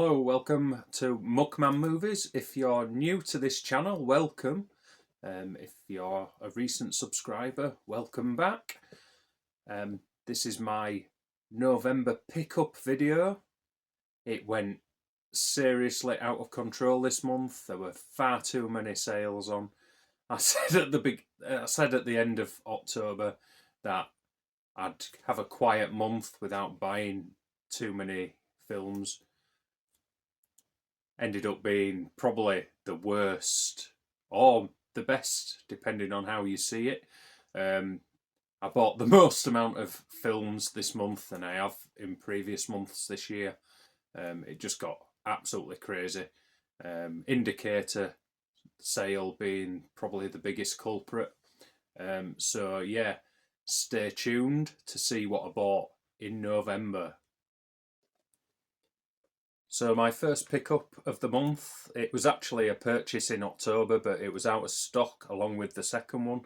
Hello, welcome to Muckman Movies. If you're new to this channel, welcome. If you're a recent subscriber, welcome back. This is my November pickup video. It went seriously out of control this month. There were far too many sales on. I said at the end of October that I'd have a quiet month without buying too many films. Ended up being probably the worst or the best, depending on how you see it. I bought the most amount of films this month than I have in previous months this year. It just got absolutely crazy. Indicator sale being probably the biggest culprit. So yeah, stay tuned to see what I bought in November. So my first pickup of the month, it was actually a purchase in October, but it was out of stock along with the second one,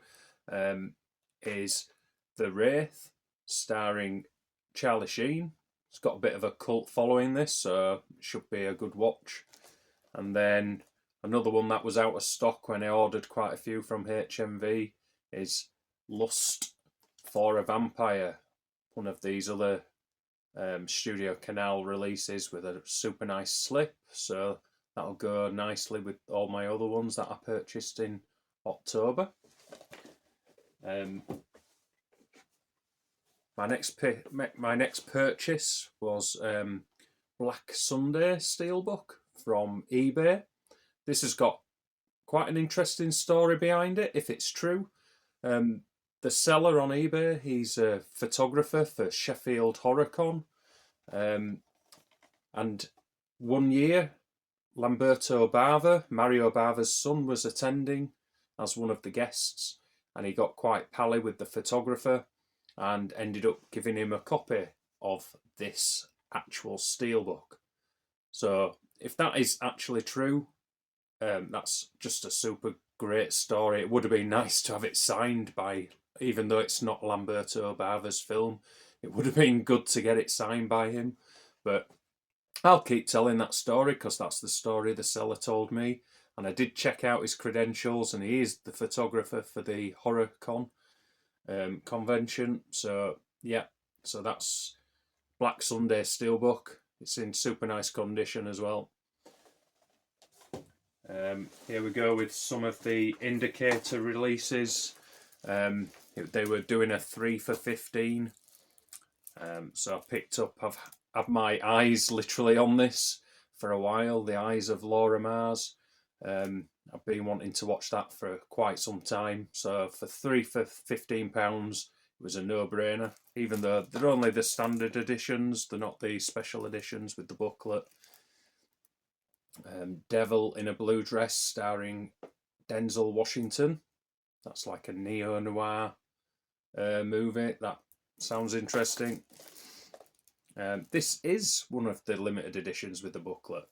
is The Wraith, starring Charlie Sheen. It's got a bit of a cult following this, so it should be a good watch. And then another one that was out of stock when I ordered quite a few from HMV is Lust for a Vampire, one of these other Studio Canal releases with a super nice slip, so that'll go nicely with all my other ones that I purchased in October. My next purchase was Black Sunday Steelbook from eBay. This has got quite an interesting story behind it, if it's true. The seller on eBay, he's a photographer for Sheffield HorrorCon. And one year, Lamberto Bava, Mario Bava's son, was attending as one of the guests, and he got quite pally with the photographer and ended up giving him a copy of this actual steelbook. So if that is actually true, that's just a super great story. It would have been nice to have it signed by, even though it's not Lamberto Bava's film, it would have been good to get it signed by him. But I'll keep telling that story because that's the story the seller told me. And I did check out his credentials, and he is the photographer for the HorrorCon convention. So yeah, so that's Black Sunday Steelbook. It's in super nice condition as well. Here we go with some of the Indicator releases. They were doing a 3 for 15. So I picked up, I've had my eyes literally on this for a while, The Eyes of Laura Mars. I've been wanting to watch that for quite some time. So for 3 for £15, it was a no-brainer, even though they're only the standard editions, they're not the special editions with the booklet. Devil in a Blue Dress, starring Denzel Washington. That's like a neo-noir movie. That sounds interesting. This is one of the limited editions with the booklet.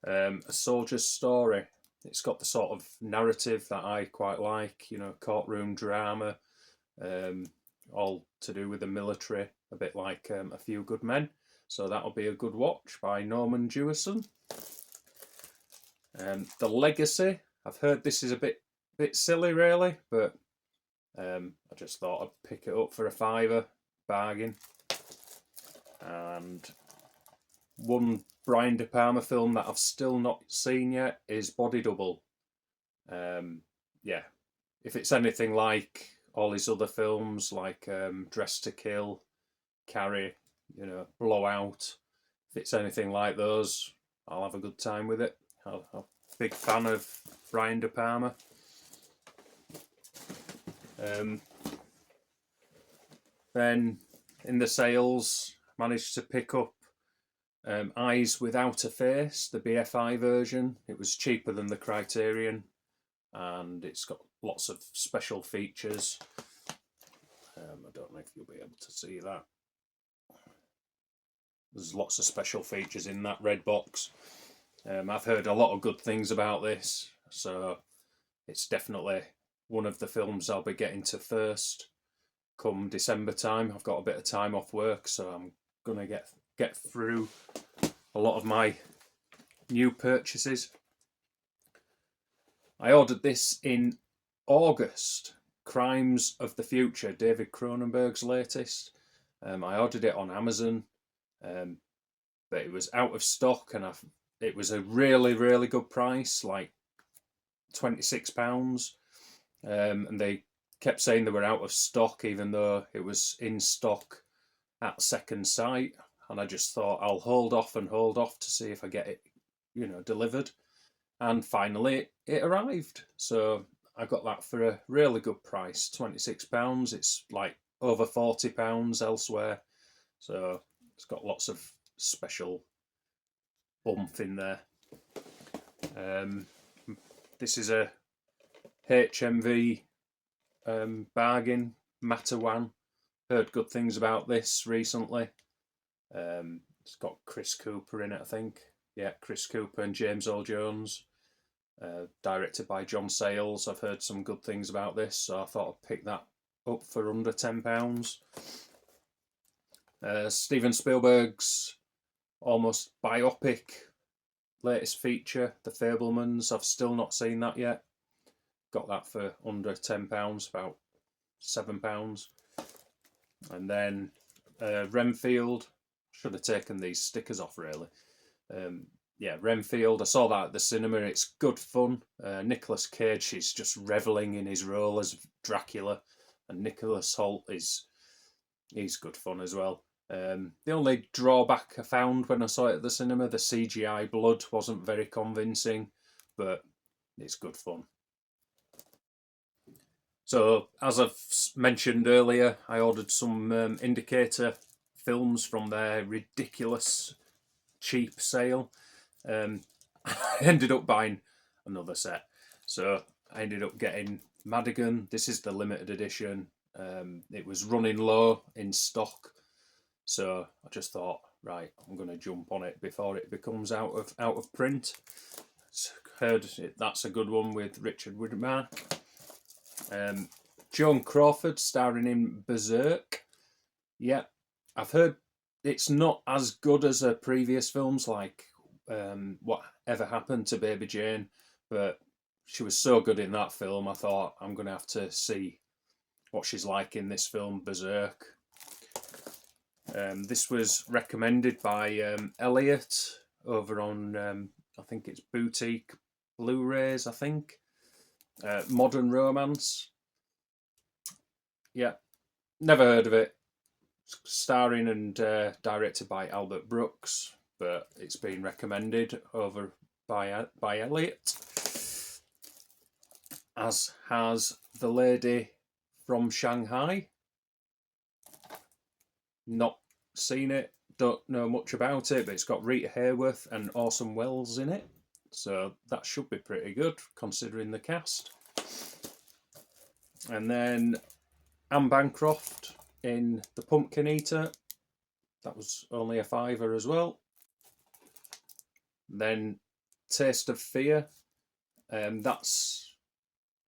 A Soldier's Story. It's got the sort of narrative that I quite like, you know, courtroom drama, all to do with the military, a bit like A Few Good Men. So that'll be a good watch by Norman Jewison. The Legacy. I've heard this is a bit silly really, but I just thought I'd pick it up for a £5, bargain. And one Brian De Palma film that I've still not seen yet is Body Double. Yeah, if it's anything like all his other films, like Dress to Kill, Carrie, you know, Blowout, if it's anything like those, I'll have a good time with it. I'm a big fan of Brian De Palma. Then in the sales, managed to pick up Eyes Without a Face, the BFI version. It was cheaper than the Criterion, and it's got lots of special features. I don't know if you'll be able to see that. There's lots of special features in that red box. I've heard a lot of good things about this, so it's definitely one of the films I'll be getting to first come December time. I've got a bit of time off work, so I'm gonna get through a lot of my new purchases. I ordered this in August. Crimes of the Future, David Cronenberg's latest. I ordered it on Amazon, but it was out of stock, and it was a really good price, like £26. And they kept saying they were out of stock, even though it was in stock at second sight. And I just thought I'll hold off to see if I get it, delivered. And finally, it arrived. So I got that for a really good price, £26. It's like over £40 elsewhere. So it's got lots of special oomph in there. This is a HMV bargain, Matawan. Heard good things about this recently. It's got Chris Cooper in it, I think. Yeah, Chris Cooper and James Earl Jones. Directed by John Sayles. I've heard some good things about this, so I thought I'd pick that up for under £10. Steven Spielberg's almost biopic latest feature, The Fabelmans. I've still not seen that yet. Got that for under £10, about £7. And then Renfield. Should have taken these stickers off, really. Yeah, Renfield. I saw that at the cinema. It's good fun. Nicolas Cage is just revelling in his role as Dracula, and Nicholas Hoult he's good fun as well. The only drawback I found when I saw it at the cinema, the CGI blood wasn't very convincing, but it's good fun. So, as I've mentioned earlier, I ordered some Indicator films from their ridiculous cheap sale. I ended up buying another set. So I ended up getting Madigan. This is the limited edition. It was running low in stock. So I just thought, right, I'm going to jump on it before it becomes out of print. Heard that's a good one with Richard Widmark. Joan Crawford starring in Berserk. Yeah, I've heard it's not as good as her previous films, like Whatever Happened to Baby Jane, but she was so good in that film, I thought I'm going to have to see what she's like in this film, Berserk. This was recommended by Elliot over on, I think it's Boutique Blu-rays, I think. Modern Romance. Yeah, never heard of it. Starring and directed by Albert Brooks, but it's been recommended over by Elliot, as has The Lady from Shanghai. Not seen it, don't know much about it, but it's got Rita Hayworth and Orson Welles in it, so that should be pretty good considering the cast. And then Anne Bancroft in The Pumpkin Eater. That was only a £5 as well. Then Taste of Fear. That's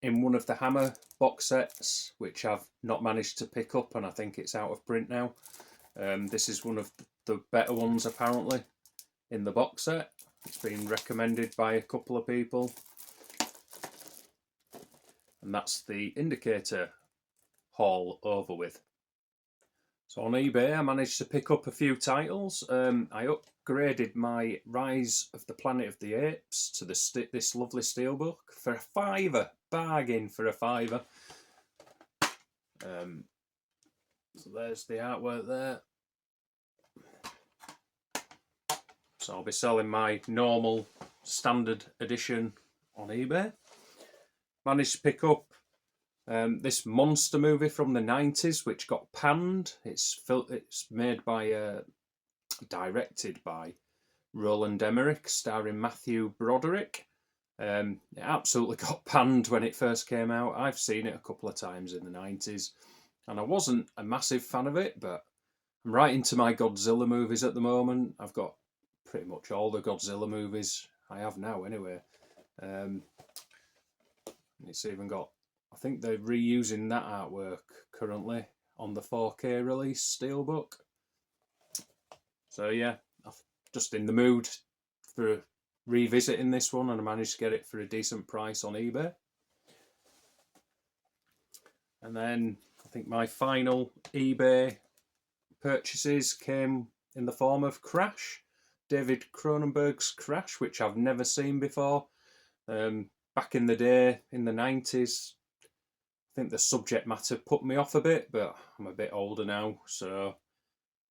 in one of the Hammer box sets, which I've not managed to pick up, and I think it's out of print now. This is one of the better ones, apparently, in the box set. It's been recommended by a couple of people. And that's the Indicator haul over with. So on eBay I managed to pick up a few titles. I upgraded my Rise of the Planet of the Apes to this lovely steelbook for a £5. Bargain for a £5. So there's the artwork there. So I'll be selling my normal standard edition on eBay. Managed to pick up this monster movie from the 90s, which got panned. It's made by, directed by Roland Emmerich, starring Matthew Broderick. It absolutely got panned when it first came out. I've seen it a couple of times in the 90s, and I wasn't a massive fan of it, but I'm right into my Godzilla movies at the moment. I've got pretty much all the Godzilla movies I have now, anyway. It's even got, I think they're reusing that artwork currently on the 4K release steelbook. So yeah, I'm just in the mood for revisiting this one, and I managed to get it for a decent price on eBay. And then I think my final eBay purchases came in the form of Crash, David Cronenberg's Crash, which I've never seen before. Back in the day, in the 90s, I think the subject matter put me off a bit, but I'm a bit older now, so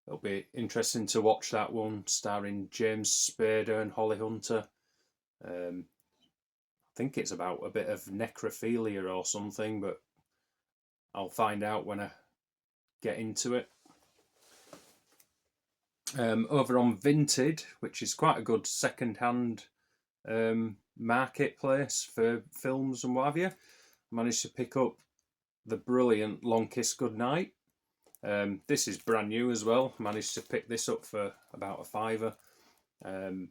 it'll be interesting to watch that one, starring James Spader and Holly Hunter. I think it's about a bit of necrophilia or something, but I'll find out when I get into it. Over on Vinted, which is quite a good second-hand marketplace for films and what have you, I managed to pick up the brilliant Long Kiss Goodnight. This is brand new as well. Managed to pick this up for about a £5.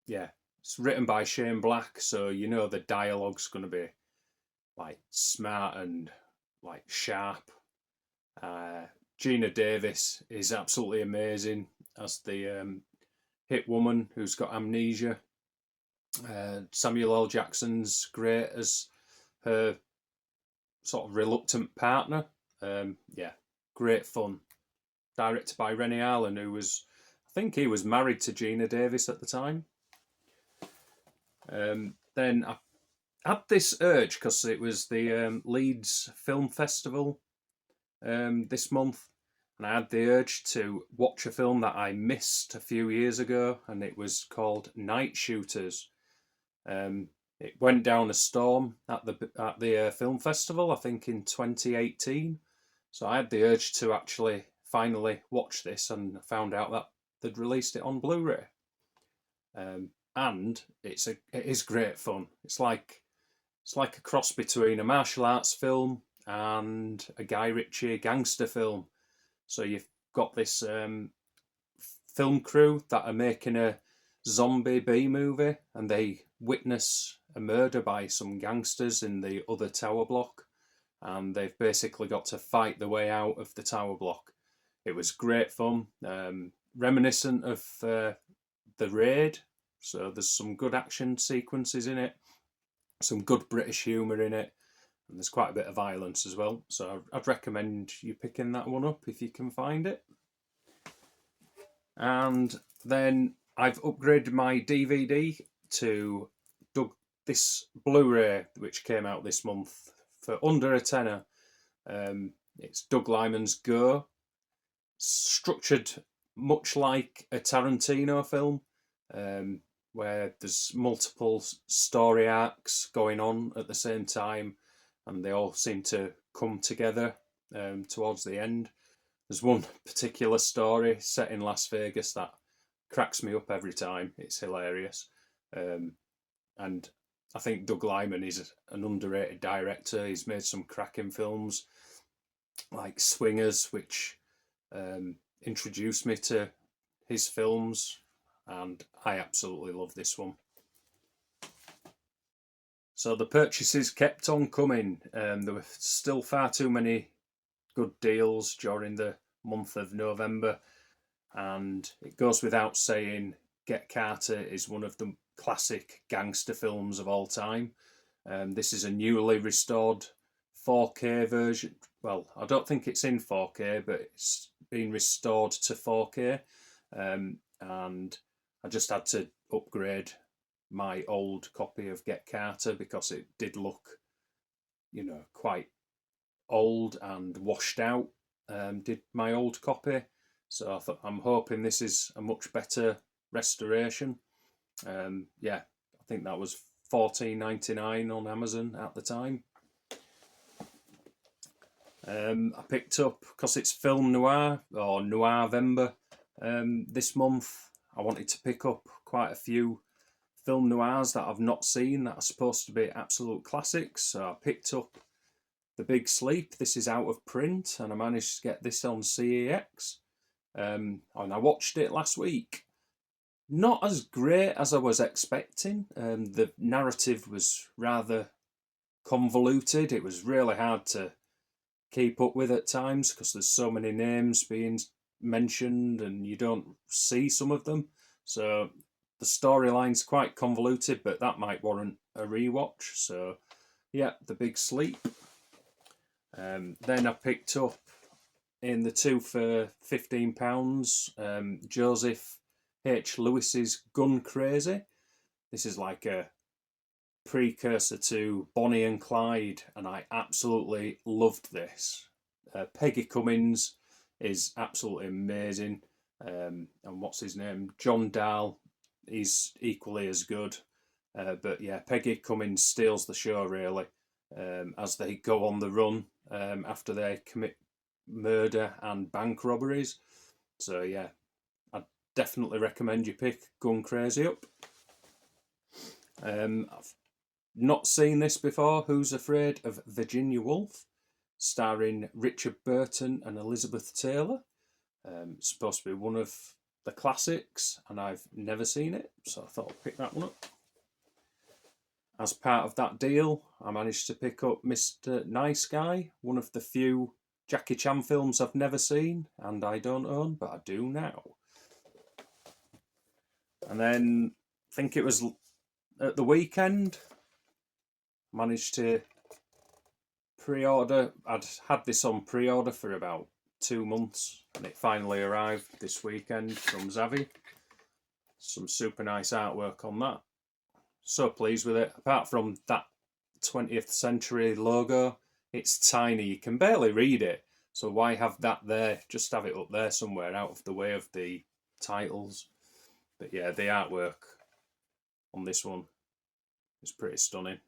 Yeah, it's written by Shane Black, so you know the dialogue's going to be like smart and like sharp. Gina Davis is absolutely amazing as the hit woman who's got amnesia. Samuel L. Jackson's great as her sort of reluctant partner. Yeah, great fun. Directed by Rennie Harlan, who was, I think he was married to Gina Davis at the time. Then I had this urge, because it was the Leeds Film Festival this month, and I had the urge to watch a film that I missed a few years ago, and it was called Night Shooters. It went down a storm at the film festival, I think in 2018. So I had the urge to actually finally watch this, and found out that they'd released it on Blu-ray. And it is great fun. It's like a cross between a martial arts film and a Guy Ritchie gangster film. So you've got this film crew that are making a zombie B movie, and they witness a murder by some gangsters in the other tower block, and they've basically got to fight their way out of the tower block. It was great fun, reminiscent of The Raid, so there's some good action sequences in it, some good British humour in it, and there's quite a bit of violence as well, so I'd recommend you picking that one up if you can find it. And then I've upgraded my DVD to this Blu-ray, which came out this month for under a tenner. It's Doug Liman's Go, structured much like a Tarantino film, where there's multiple story arcs going on at the same time, and they all seem to come together towards the end. There's one particular story set in Las Vegas that cracks me up every time. It's hilarious. And I think Doug Liman is an underrated director. He's made some cracking films like Swingers, which introduced me to his films, and I absolutely love this one. So the purchases kept on coming. There were still far too many good deals during the month of November, and it goes without saying, Get Carter is one of the classic gangster films of all time. This is a newly restored 4K version. Well, I don't think it's in 4K, but it's been restored to 4K, and I just had to upgrade my old copy of Get Carter because it did look, quite old and washed out. Did my old copy, so I'm hoping this is a much better restoration. Yeah, I think that was $14.99 on Amazon at the time. I picked up, because it's Film Noir or Noirvember this month, I wanted to pick up quite a few film noirs that I've not seen that are supposed to be absolute classics. So I picked up The Big Sleep. This is out of print, and I managed to get this on CEX. And I watched it last week. Not as great as I was expecting. The narrative was rather convoluted. It was really hard to keep up with at times because there's so many names being mentioned and you don't see some of them. So the storyline's quite convoluted, but that might warrant a rewatch. So yeah, The Big Sleep. Then I picked up in the two for £15, Joseph H. Lewis's Gun Crazy. This is like a precursor to Bonnie and Clyde, and I absolutely loved this. Peggy Cummins is absolutely amazing, and what's his name? John Dahl, he's equally as good. But yeah, Peggy Cummins steals the show really, as they go on the run after they commit murder and bank robberies. So yeah, I definitely recommend you pick Gun Crazy up. I've not seen this before. Who's Afraid of Virginia Woolf, starring Richard Burton and Elizabeth Taylor. It's supposed to be one of the classics, and I've never seen it, so I thought I'd pick that one up. As part of that deal, I managed to pick up Mr. Nice Guy, one of the few Jackie Chan films I've never seen and I don't own, but I do now. And then I think it was at the weekend, managed to pre-order. I'd had this on pre-order for about 2 months, and it finally arrived this weekend from Zavvi. Some super nice artwork on that. So pleased with it. Apart from that 20th century logo, it's tiny. You can barely read it. So why have that there? Just have it up there somewhere out of the way of the titles. But yeah, the artwork on this one is pretty stunning.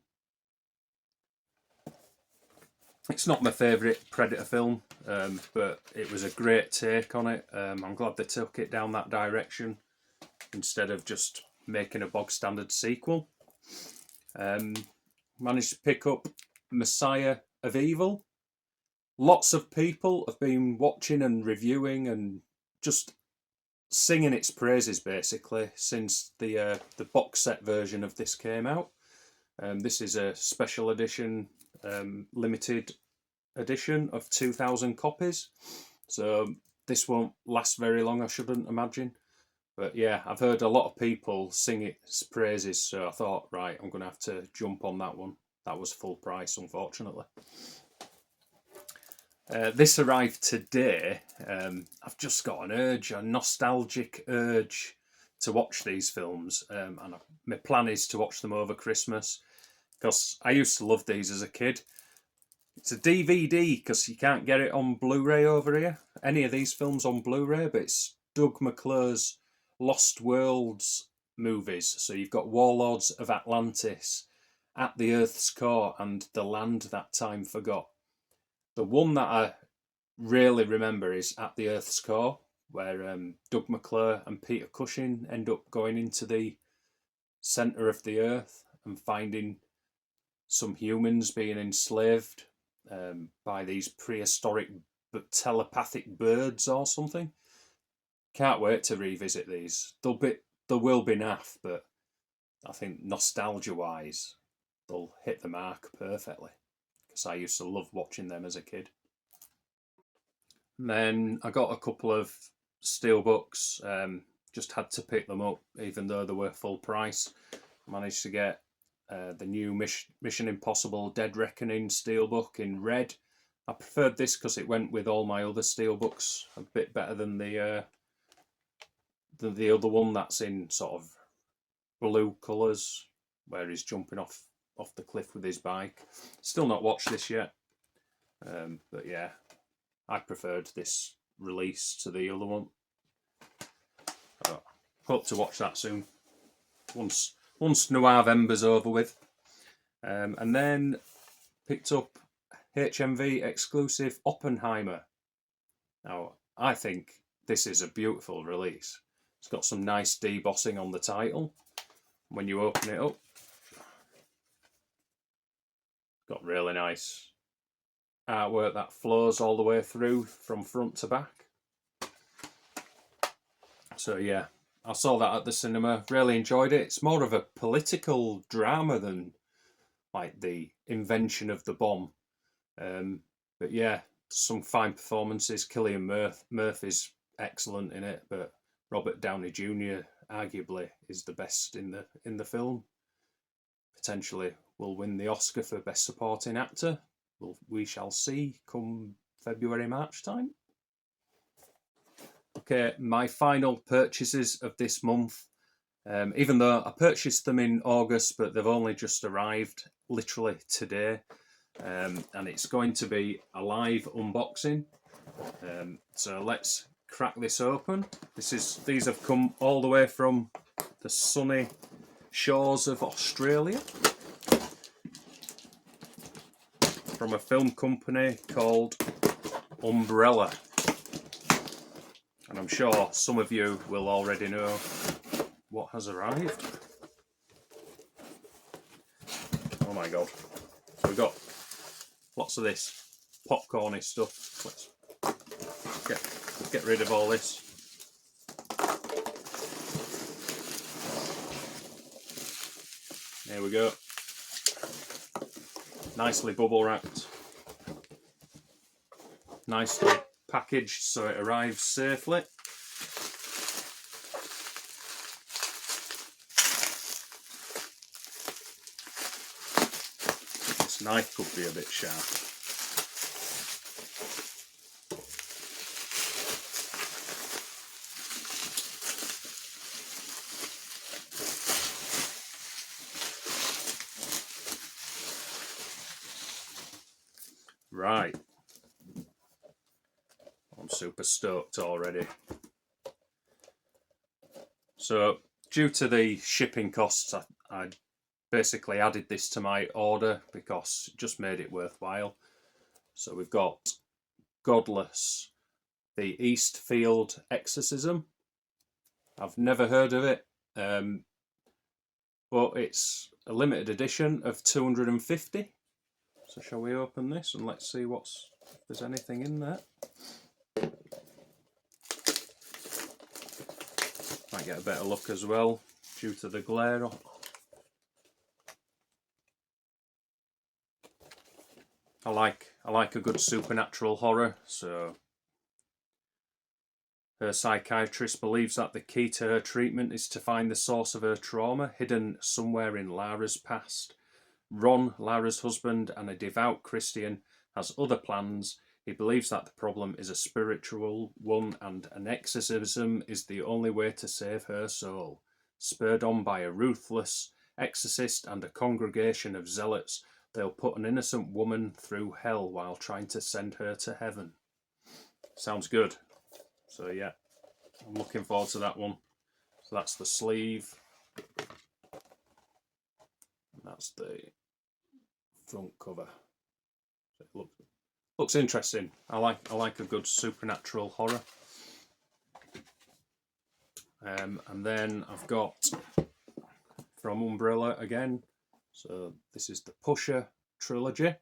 It's not my favourite Predator film, but it was a great take on it. I'm glad they took it down that direction instead of just making a bog standard sequel. Managed to pick up Messiah of Evil. Lots of people have been watching and reviewing and just singing its praises basically since the box set version of this came out. This is a special edition, limited edition of 2,000 copies. So this won't last very long, I shouldn't imagine. But yeah, I've heard a lot of people sing its praises, so I thought, right, I'm going to have to jump on that one. That was full price, unfortunately. This arrived today. I've just got an urge, a nostalgic urge to watch these films. And my plan is to watch them over Christmas, because I used to love these as a kid. It's a DVD, because you can't get it on Blu-ray over here. Any of these films on Blu-ray, but it's Doug McClure's Lost Worlds movies. So you've got Warlords of Atlantis, At the Earth's Core, and The Land That Time Forgot. The one that I really remember is At the Earth's Core, where Doug McClure and Peter Cushing end up going into the centre of the Earth and finding some humans being enslaved by these prehistoric but telepathic birds or something. Can't wait to revisit these. They will be naff, but I think nostalgia-wise, they'll hit the mark perfectly, because I used to love watching them as a kid. And then I got a couple of steelbooks, just had to pick them up even though they were full price. Managed to get the new Mission Impossible Dead Reckoning steelbook in red. I preferred this because it went with all my other steelbooks a bit better than the other one that's in sort of blue colours, where he's jumping off the cliff with his bike. Still not watched this yet, but yeah, I preferred this release to the other one. Hope to watch that soon, once November's over with. And then picked up HMV exclusive Oppenheimer. Now, I think this is a beautiful release. It's got some nice debossing on the title. When you open it up, got really nice artwork that flows all the way through from front to back. So yeah, I saw that at the cinema, really enjoyed it. It's more of a political drama than like the invention of the bomb. But yeah, some fine performances. Cillian Murphy's excellent in it, but Robert Downey Jr. arguably is the best in the film. Potentially will win the Oscar for Best Supporting Actor. We shall see come February, March time. Okay, my final purchases of this month, even though I purchased them in August, but they've only just arrived literally today, and it's going to be a live unboxing. So let's crack this open. These have come all the way from the sunny shores of Australia, from a film company called Umbrella. And I'm sure some of you will already know what has arrived. Oh my god. So we've got lots of this popcorny stuff. Let's get rid of all this. There we go. Nicely bubble wrapped. Nicely packaged so it arrives safely. This knife could be a bit sharp. Right. I'm super stoked already. So, due to the shipping costs, I basically added this to my order because it just made it worthwhile. So we've got Godless, the Eastfield Exorcism. I've never heard of it, but it's a limited edition of 250. So shall we open this and let's see if there's anything in there. Might get a better look as well due to the glare. I like a good supernatural horror, so her psychiatrist believes that the key to her treatment is to find the source of her trauma hidden somewhere in Lara's past. Ron, Lara's husband and a devout Christian, has other plans. He believes that the problem is a spiritual one and an exorcism is the only way to save her soul. Spurred on by a ruthless exorcist and a congregation of zealots, they'll put an innocent woman through hell while trying to send her to heaven. Sounds good. So yeah, I'm looking forward to that one. So that's the sleeve. And that's the front cover. So it looks interesting. I like a good supernatural horror. And then I've got from Umbrella again. So this is the Pusher trilogy.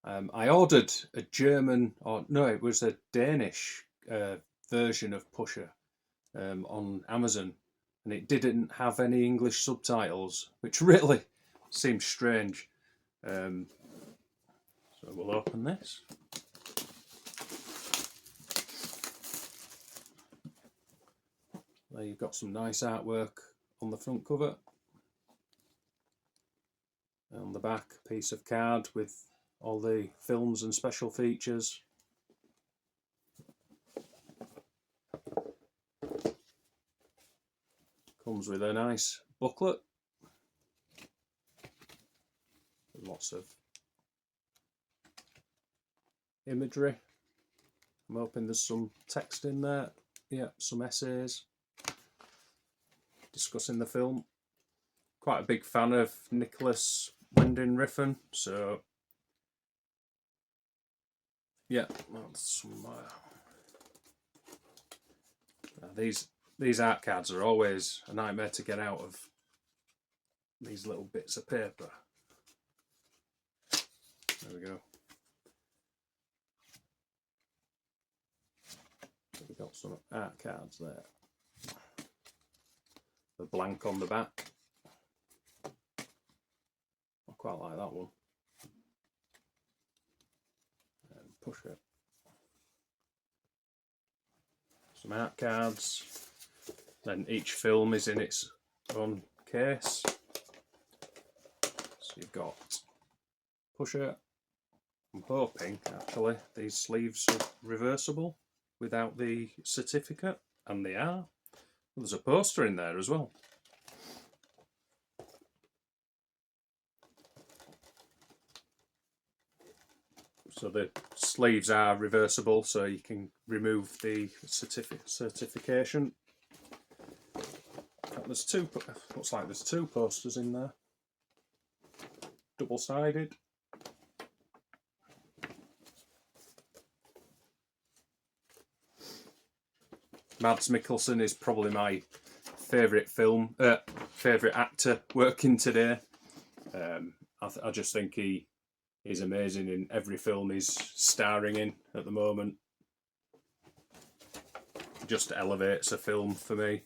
I ordered a German, or no, it was a Danish version of Pusher on Amazon, and it didn't have any English subtitles, which really seems strange. So we'll open this. There you've got some nice artwork on the front cover. And on the back, a piece of card with all the films and special features. Comes with a nice booklet. Lots of imagery. I'm hoping there's some text in there. Yeah, some essays discussing the film. Quite a big fan of Nicholas Winding Refn, so yeah, that's some. These art cards are always a nightmare to get out of these little bits of paper. There we go. We've got some art cards there. The blank on the back. I quite like that one. And push it. Some art cards. Then each film is in its own case. So you've got pusher. I'm hoping actually these sleeves are reversible without the certificate, and they are. There's a poster in there as well. So the sleeves are reversible, so you can remove the certification. There's two. Looks like there's two posters in there, double-sided. Mads Mikkelsen is probably my favourite actor working today. I just think he's amazing in every film he's starring in at the moment. Just elevates a film for me.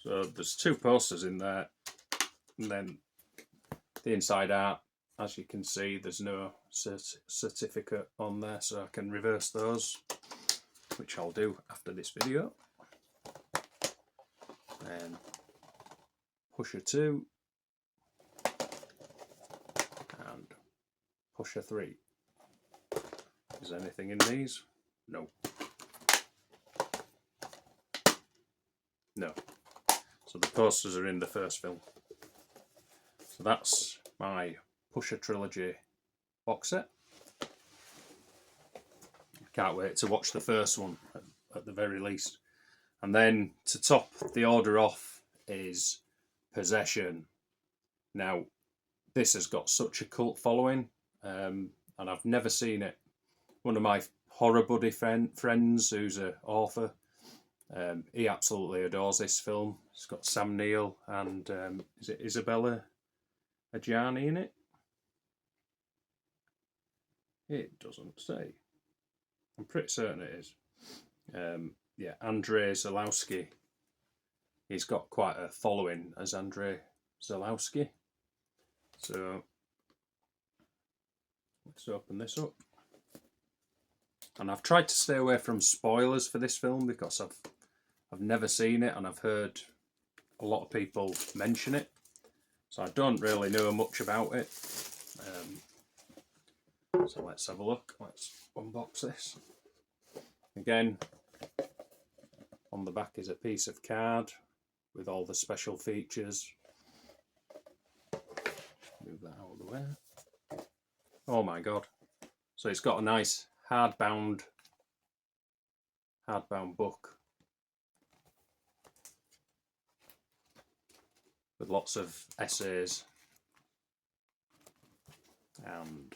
So there's two posters in there, and then the inside art, as you can see, there's no certificate on there, so I can reverse those, which I'll do after this video. And pusher 2 and pusher 3. Is there anything in these? No. No. So the posters are in the first film. So that's my Pusher Trilogy box set. Can't wait to watch the first one at the very least. And then to top the order off is Possession. Now, this has got such a cult following, and I've never seen it. One of my horror buddy friends, who's an author, he absolutely adores this film. It's got Sam Neill and is it Isabella Adjani in it? It doesn't say. I'm pretty certain it is. Yeah, Andrzej Zalowski. He's got quite a following as Andrzej Zalowski. So let's open this up. And I've tried to stay away from spoilers for this film because I've never seen it, and I've heard a lot of people mention it. So I don't really know much about it. So let's have a look. Let's unbox this. Again, on the back is a piece of card with all the special features. Move that out of the way. Oh my god. So it's got a nice hardbound book with lots of essays and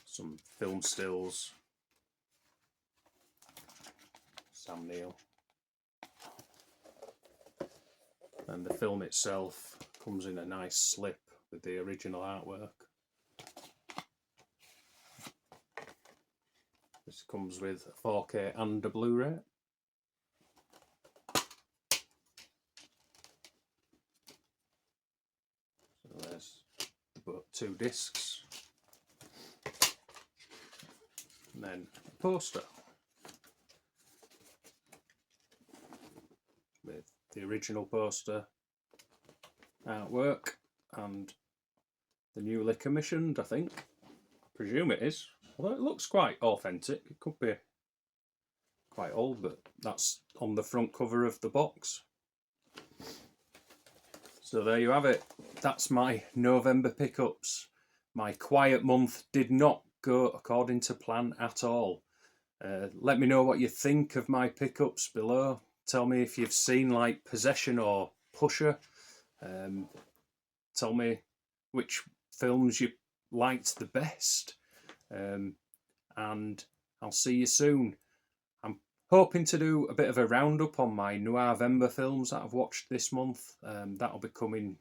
some film stills. Sam Neill. And the film itself comes in a nice slip with the original artwork. This comes with a 4K and a Blu-ray. So there's the two discs. And then a poster with the original poster artwork and the newly commissioned, I think. I presume it is. Although it looks quite authentic. It could be quite old, but that's on the front cover of the box. So there you have it. That's my November pickups. My quiet month did not go according to plan at all. Let me know what you think of my pickups below. Tell me if you've seen like Possession or Pusher. Tell me which films you liked the best. And I'll see you soon. I'm hoping to do a bit of a roundup on my Noirvember films that I've watched this month. That'll be coming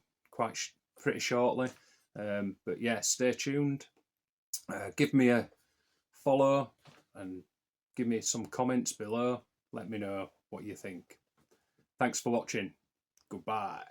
pretty shortly. But yeah, stay tuned. Give me a follow and give me some comments below. Let me know what you think. Thanks for watching. Goodbye.